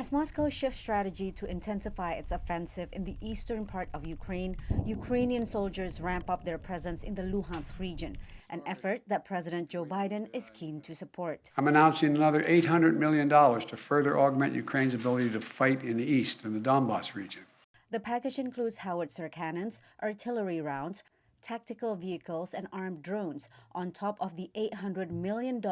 As Moscow shifts strategy to intensify its offensive in the eastern part of Ukraine, Ukrainian soldiers ramp up their presence in the Luhansk region, an effort that President Joe Biden is keen to support. I'm announcing another $800 million to further augment Ukraine's ability to fight in the east in the Donbas region. The package includes howitzer cannons, artillery rounds, tactical vehicles, and armed drones, on top of the $800 million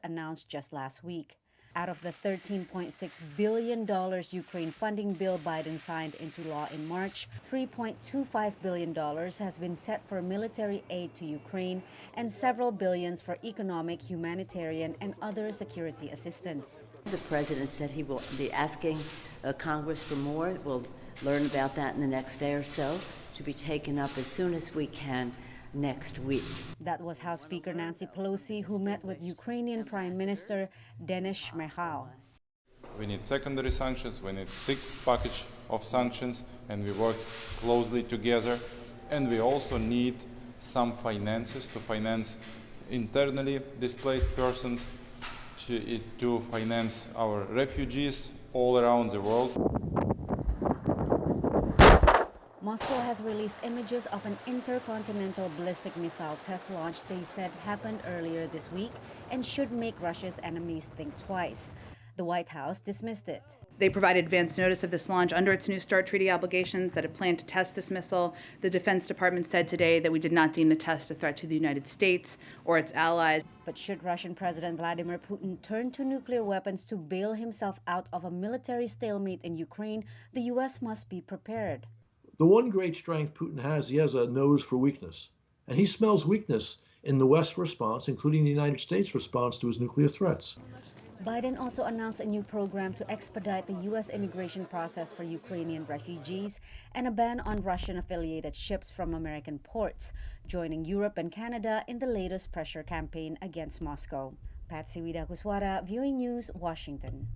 announced just last week. Out of the $13.6 billion Ukraine funding bill Biden signed into law in March, $3.25 billion has been set for military aid to Ukraine and several billions for economic, humanitarian, and other security assistance. The president said he will be asking Congress for more. We'll learn about that in the next day or so, to be taken up as soon as we can next week. That was House Speaker Nancy Pelosi, who met with Ukrainian Prime Minister Denis Shmyhal. We need secondary sanctions, we need 6 package of sanctions, and we work closely together. And we also need some finances to finance internally displaced persons, to finance our refugees all around the world. Moscow has released images of an intercontinental ballistic missile test launch they said happened earlier this week and should make Russia's enemies think twice. The White House dismissed it. They provided advance notice of this launch under its New START treaty obligations that it planned to test this missile. The Defense Department said today that we did not deem the test a threat to the United States or its allies. But should Russian President Vladimir Putin turn to nuclear weapons to bail himself out of a military stalemate in Ukraine, the U.S. must be prepared. The one great strength Putin has, he has a nose for weakness. And he smells weakness in the West's response, including the United States' response to his nuclear threats. Biden also announced a new program to expedite the U.S. immigration process for Ukrainian refugees and a ban on Russian-affiliated ships from American ports, joining Europe and Canada in the latest pressure campaign against Moscow. Patsy, Widakuswara, Viewing News, Washington.